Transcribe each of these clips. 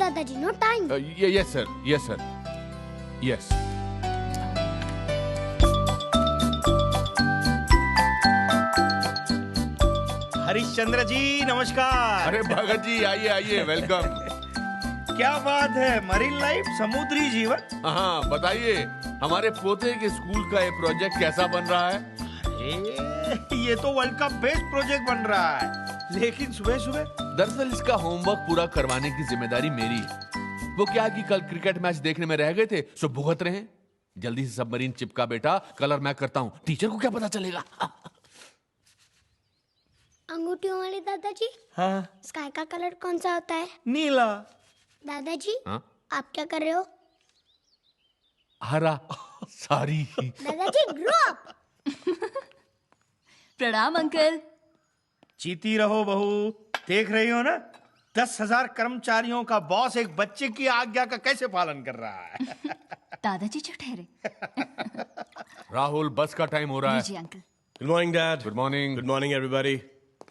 दादाजी, no time. Yes sir, yes sir, yes. Harishchandra ji नमस्कार। अरे भगत जी आइए आइए, वेलकम। क्या बात है, मरीन लाइफ, समुद्री जीवन। हाँ बताइए, हमारे पोते के स्कूल का ये प्रोजेक्ट कैसा बन रहा है? अरे ये तो वर्ल्ड का बेस्ट प्रोजेक्ट बन रहा है, लेकिन सुबह सुबह। दरअसल इसका होमवर्क पूरा करवाने की जिम्मेदारी मेरी है। वो क्या कि कल क्रिकेट मैच देखने में रह गए थे, सो भुगत रहे हैं। जल्दी से सबमरीन चिपका बेटा, कलर मैं करता हूँ, टीचर को क्या पता चलेगा। अंगूठियों वाले दादाजी, हाँ, स्काई का कलर कौन सा होता है? नीला। दादाजी, हाँ? आप क्या कर रहे हो? हरा। सॉरी दादाजी, ग्रो अप। प्रणाम अंकल। जीती रहो बहू। देख रही हो ना, 10,000 कर्मचारियों का बॉस एक बच्चे की आज्ञा का कैसे पालन कर रहा है। दादाजी जो ठहरे। राहुल, बस का टाइम हो रहा है। जी uncle. Good morning dad. Good morning. Good morning everybody.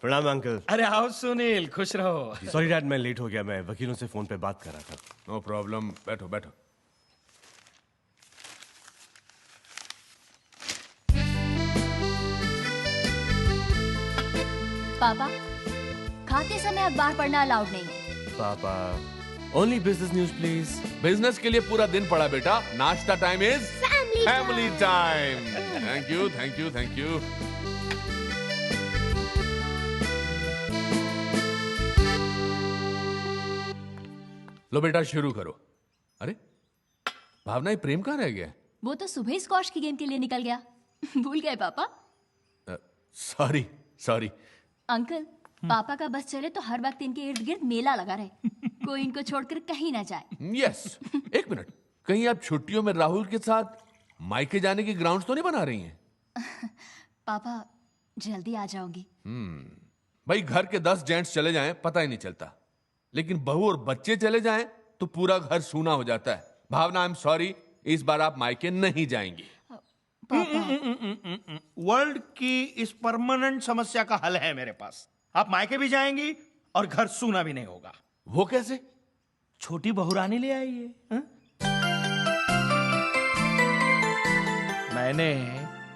प्रणाम अंकल। अरे आओ सुनील, खुश रहो। सॉरी डैड, मैं लेट हो गया, मैं वकीलों से फोन पे बात कर रहा था। नो प्रॉब्लम, बैठो बैठो। पापा, खाते समय अखबार पढ़ना अलाउड नहीं है। पापा, only business news please. Business के लिए पूरा दिन पड़ा बेटा, नाश्ता time is family family time. Thank you thank you thank you. लो बेटा शुरू करो। अरे भावना, ये प्रेम कहाँ रह गया? वो तो सुबह ही स्क्वॉश की गेम के लिए निकल गया। भूल गए पापा? Sorry sorry. अंकल, पापा का बस चले तो हर वक्त इनके इर्द गिर्द मेला लगा रहे, कोई इनको छोड़कर कहीं ना जाए। यस, एक मिनट, कहीं आप छुट्टियों में राहुल के साथ मायके जाने की ग्राउंड्स तो नहीं बना रही हैं? पापा, जल्दी आ जाऊंगी। भाई घर के 10 जेंट्स चले जाएं पता ही नहीं चलता, लेकिन बहू और बच्चे चले जाएं तो पूरा घर सूना हो जाता है। भावना, आई एम सॉरी, इस बार आप मायके नहीं जाएंगी। वर्ल्ड की इस परमानेंट समस्या का हल है मेरे पास। आप मायके भी जाएंगी और घर सूना भी नहीं होगा। वो कैसे? छोटी बहुरानी ले आई है। मैंने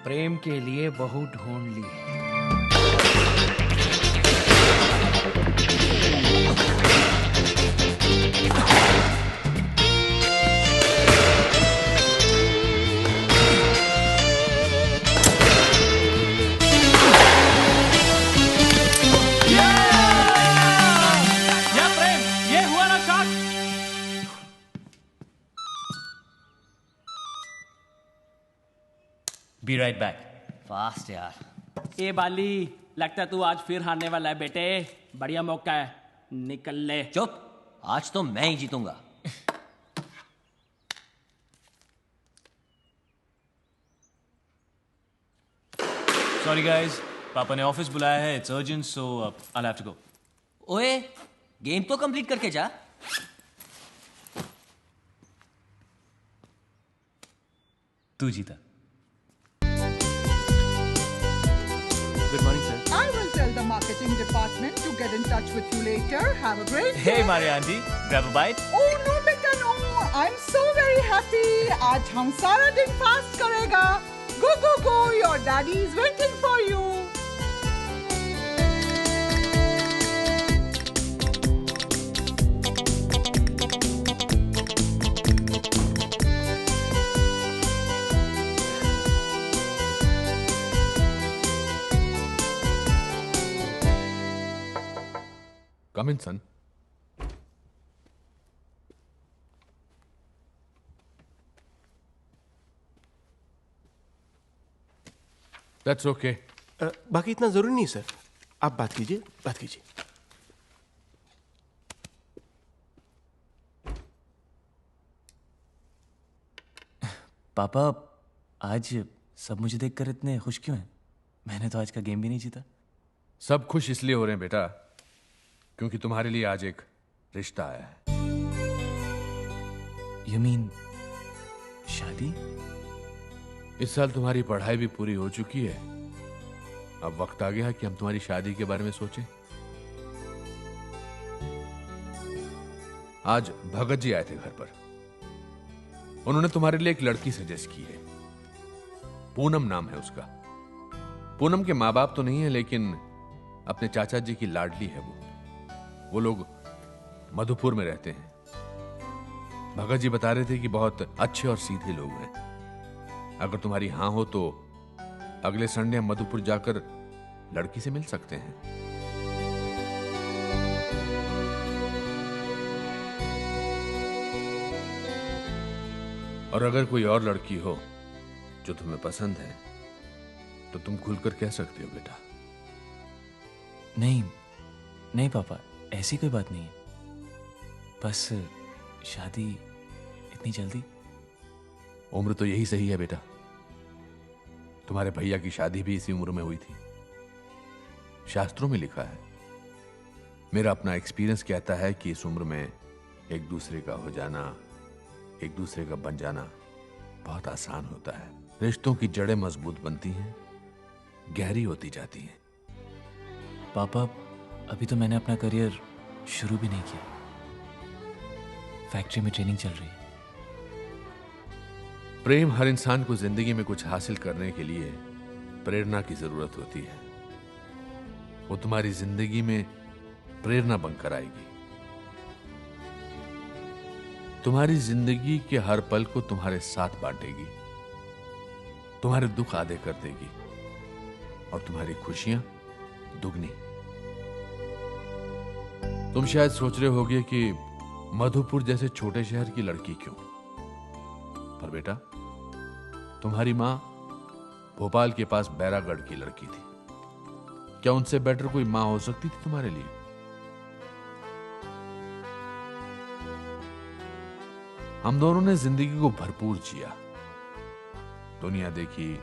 प्रेम के लिए बहू ढूंढ ली है। Be right back. Fast यार। ए बाली, लगता है तू आज फिर हारने वाला है बेटे। बढ़िया मौका है, निकल ले। चुप, आज तो मैं ही जीतूंगा। Sorry guys, पापा ने ऑफिस बुलाया है, it's urgent, so I'll have to go. ओए, गेम तो कंप्लीट करके जा। तू जीता। Good morning sir. I will tell the marketing department to get in touch with you later. Have a great day. Hey Maria aunty, grab a bite. Oh no बेटा no. I'm so very happy. आज हम सारा दिन fast करेगा. Go go go. Your daddy is waiting for you. Come in, son. That's okay. बाकी इतना जरूरी नहीं सर, आप बात कीजिए, बात कीजिए। पापा, आज सब मुझे देखकर इतने खुश क्यों हैं? मैंने तो आज का गेम भी नहीं जीता। सब खुश इसलिए हो रहे हैं बेटा, क्योंकि तुम्हारे लिए आज एक रिश्ता आया है। You mean शादी? इस साल तुम्हारी पढ़ाई भी पूरी हो चुकी है, अब वक्त आ गया है कि हम तुम्हारी शादी के बारे में सोचें। आज भगत जी आए थे घर पर। उन्होंने तुम्हारे लिए एक लड़की सजेस्ट की है। पूनम नाम है उसका। पूनम के माँ बाप तो नहीं है, लेकिन अपने चाचा जी की लाडली है वो लोग मधुपुर में रहते हैं। भगत जी बता रहे थे कि बहुत अच्छे और सीधे लोग हैं। अगर तुम्हारी हां हो तो अगले संडे हम मधुपुर जाकर लड़की से मिल सकते हैं। और अगर कोई और लड़की हो जो तुम्हें पसंद है तो तुम खुलकर कह सकते हो बेटा। नहीं नहीं पापा, ऐसी कोई बात नहीं है। बस शादी इतनी जल्दी? उम्र तो यही सही है बेटा। तुम्हारे भैया की शादी भी इसी उम्र में हुई थी। शास्त्रों में लिखा है। मेरा अपना एक्सपीरियंस कहता है कि इस उम्र में एक दूसरे का हो जाना, एक दूसरे का बन जाना बहुत आसान होता है। रिश्तों की जड़ें मजबूत बनती हैं, गहरी होती जाती हैं। पापा, अभी तो मैंने अपना करियर शुरू भी नहीं किया। फैक्ट्री में ट्रेनिंग चल रही है। प्रेम हर इंसान को जिंदगी में कुछ हासिल करने के लिए प्रेरणा की जरूरत होती है। वो तुम्हारी जिंदगी में प्रेरणा बनकर आएगी। तुम्हारी जिंदगी के हर पल को तुम्हारे साथ बांटेगी, तुम्हारे दुख आधे कर देगी और तुम्हारी खुशियां दुगनी। तुम शायद सोच रहे होगे कि मधुपुर जैसे छोटे शहर की लड़की क्यों? पर बेटा, तुम्हारी मां भोपाल के पास बैरागढ़ की लड़की थी। क्या उनसे बेटर कोई मां हो सकती थी तुम्हारे लिए? हम दोनों ने जिंदगी को भरपूर जिया, दुनिया देखी,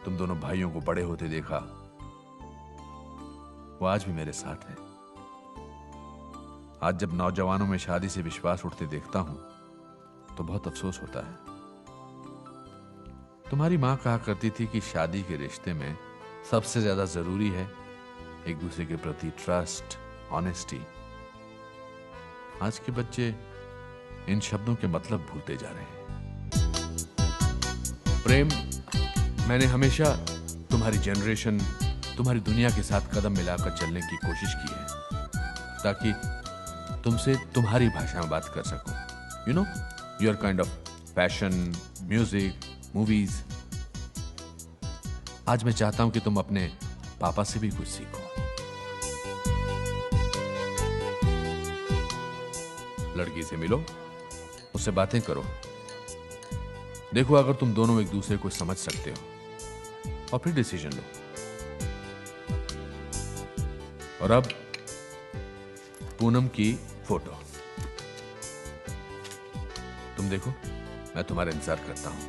तुम दोनों भाइयों को बड़े होते देखा। वो आज भी मेरे साथ है। आज जब नौजवानों में शादी से विश्वास उठते देखता हूं तो बहुत अफसोस होता है। तुम्हारी मां कहा करती थी कि शादी के रिश्ते में सबसे ज्यादा जरूरी है एक दूसरे के प्रति ट्रस्ट, ऑनेस्टी। आज के बच्चे इन शब्दों के मतलब भूलते जा रहे हैं। प्रेम, मैंने हमेशा तुम्हारी जनरेशन, तुम्हारी दुनिया के साथ कदम मिलाकर चलने की कोशिश की है ताकि तुमसे तुम्हारी भाषा में बात कर सकूं। You know, your kind of fashion, music, movies. आज मैं चाहता हूं कि तुम अपने पापा से भी कुछ सीखो। लड़की से मिलो, उससे बातें करो। देखो अगर तुम दोनों एक दूसरे को समझ सकते हो और फिर डिसीजन लो। और अब पूनम की फोटो तुम देखो, मैं तुम्हारा इंतजार करता हूं।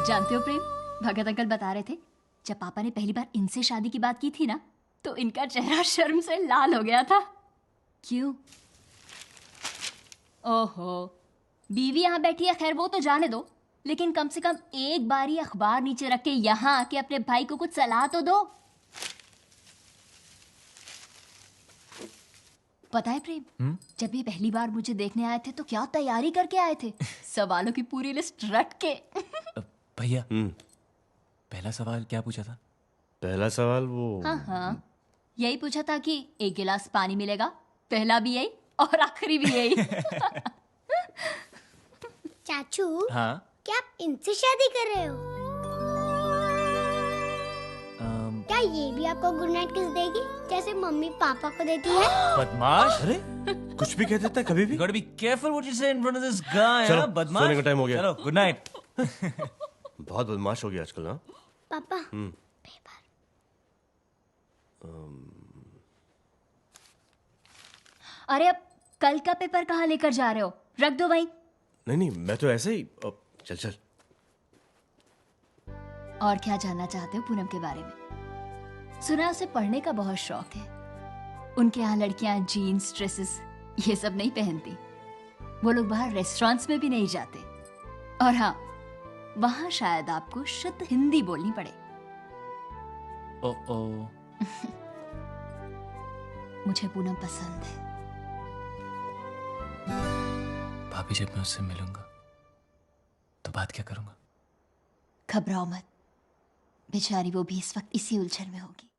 जानते हो प्रेम, भगत अंकल बता रहे थे जब पापा ने पहली बार इनसे शादी की बात की थी ना, तो इनका चेहरा शर्म से लाल हो गया था। क्यों? ओहो, बीवी यहाँ बैठी है, खैर वो तो जाने दो, लेकिन कम से कम एक बारी अखबार नीचे रख के यहाँ आके अपने भाई को कुछ सलाह तो दो। पता है प्रेम, जब ये पहली बार मुझे देखने आए थे तो क्या तैयारी करके आए थे, सवालों की पूरी लिस्ट रट के। भैया, पहला सवाल क्या पूछा था? पहला सवाल वो हाँ, यही पूछा था कि एक गिलास पानी मिलेगा, पहला भी यही और आखिरी भी यही। चाचू, हाँ? क्या आप इनसे शादी कर रहे हो? क्या ये भी आपको गुड नाइट किस देगी जैसे मम्मी पापा को देती है? बदमाश! अरे कुछ भी कह देता है कभी भी। You gotta be careful what you say in front of this guy. चलो, हाँ, बदमाश! सोने का टाइम हो गया। चलो, गुड नाइट। बहुत बदमाश हो गया आजकल। हाँ पापा पेपर। अरे अब कल का पेपर कहाँ लेकर जा रहे हो? रख दो भाई। नहीं नहीं, मैं तो ऐसे ही चल चल। और क्या जानना चाहते हो पूनम के बारे में? सुना उसे पढ़ने का बहुत शौक है। उनके यहाँ लड़कियां जीन्स ड्रेसेस ये सब नहीं पहनती। वो लोग बाहर रेस्टोरेंट्स में भी नहीं जाते। और हाँ, वहां शायद आपको शुद्ध हिंदी बोलनी पड़े। ओ मुझे पूनम पसंद है। भाभी, जब मैं उससे मिलूंगा तो बात क्या करूंगा? घबराओ मत, बेचारी वो भी इस वक्त इसी उलझन में होगी।